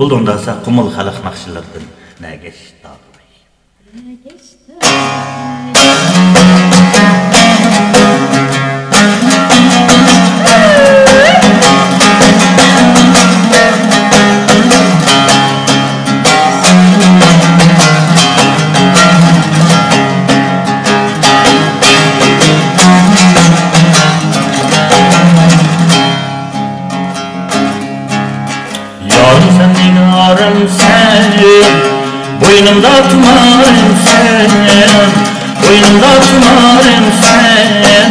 Bulundasa Qumul xalq naqshlardan Nagesh Dağlay. Boynumda tumarım sen, boynumda tumarım sen.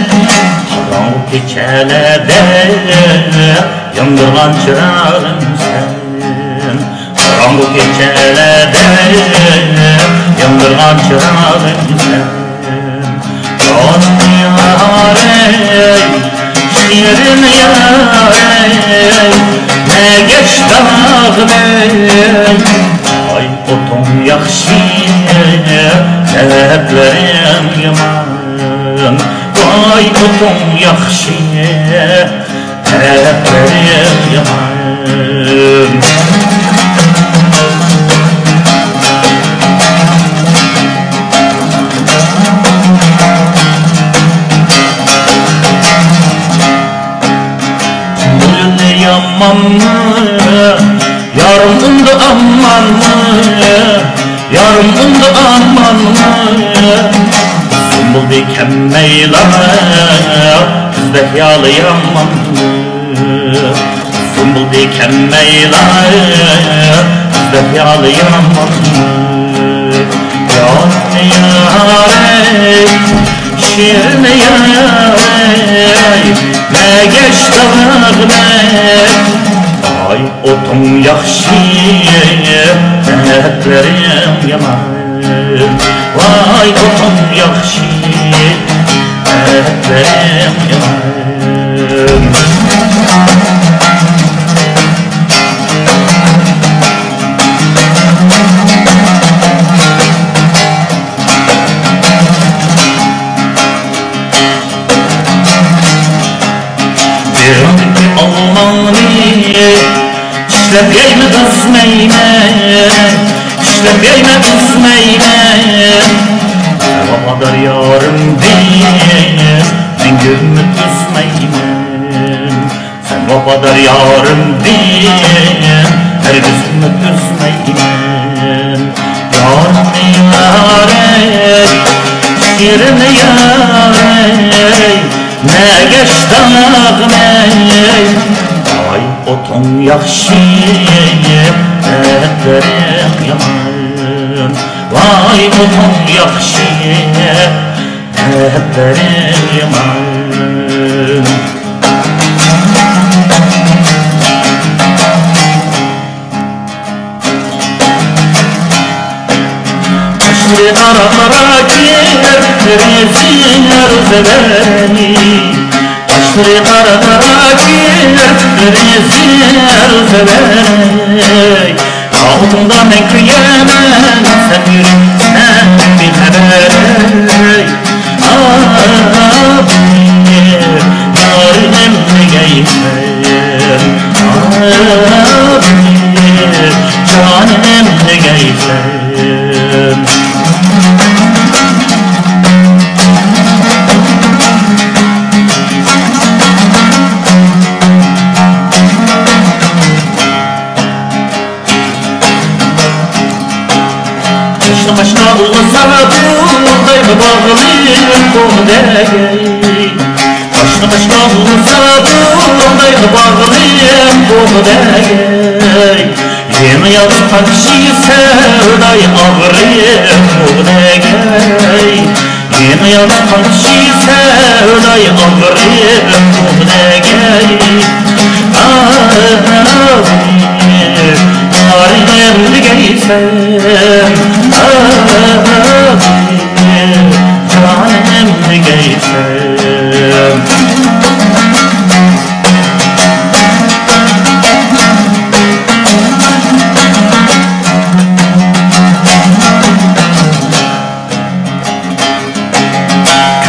Karanlık gecəlerde yandırgan çırağım sen. Karanlık gecəlerde yandırgan çırağım sen. Canım yarey, şiirim yarey, ne geç dağım ay otum yaxşı, tərəflərim yaman. Ay otum yaxşı, tərəflərim yaman. Gülünü yaman mı? Yarım undu aman mı? Yarım undu aman mı? Sümbül dikemmeyla kızda yalı yaman mı? Sümbül dikemmeyla kızda yalı yaman mı? Yarım yarey, şiirine yarey, ne geç dağlar ay otum yaxşı, tərəflərim yaman. Vay otum yaxşı, tərəflərim yaman. İşlep yeyme kızmeyme, işlep yeyme kızmeyme. Sen o kadar yarım değil, ben gönlümü üzmeyme. Sen o kadar yarım değil, her gözümü üzmeyme. Yarım yarey, şiirim yarey, ne geç dağım ey. Ay otum yaxşı, tərəflərim yaman. Vay otum yaxşı, tərəflərim yaman. Kaşlı aralara gir, reziller zebeni. Kaşlı aralara gir, reziller zebeni. Altında ne kıyamen, sen yürü, sen bir haber. Abi, yarinem ne geysen. Abi, caninem ne geysen. Başına olsa buradayım bağlıyım bu degey. Başına olsa buradayım bağlıyım bu degey. Yeni yazık kişi sevdayı ağrıyım bu degey. Yeni yazık kişi sevdayı ağrıyım bu degey. Yarinem ne geysen, caninem ne geysen.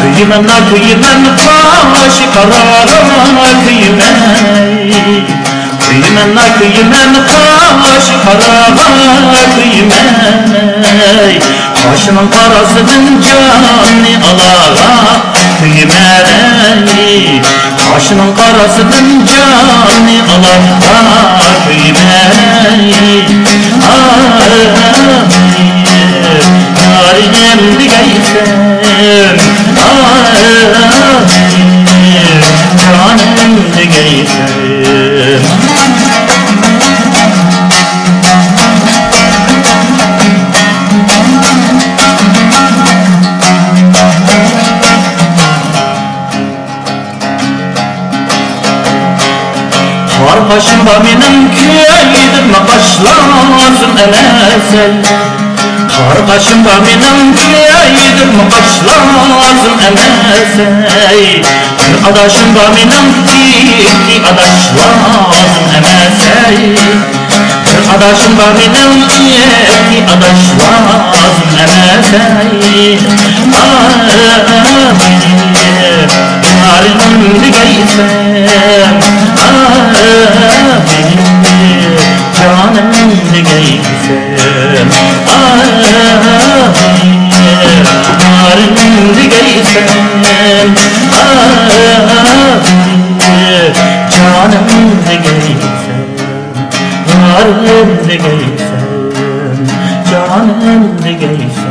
Kıymen la kıymen, başı kararama kıymen. Kıymen la kıymen, başı qarağa kıymey Başının qarasıdın canı alağa kıymey Başının qarasıdın canı alağa kıymey Yarim digeysem canım digeysem Har başımda benim köydim başlasın emesel Har başımda benim köydim başlasın emesel Bir adaşımda benim iki adaş lazım emesel Bir adaşımda benim iki adaş lazım emesel Yarim digeysem canım digeysem yarim digeysem canım digeysem yarim digeysem canım digeysem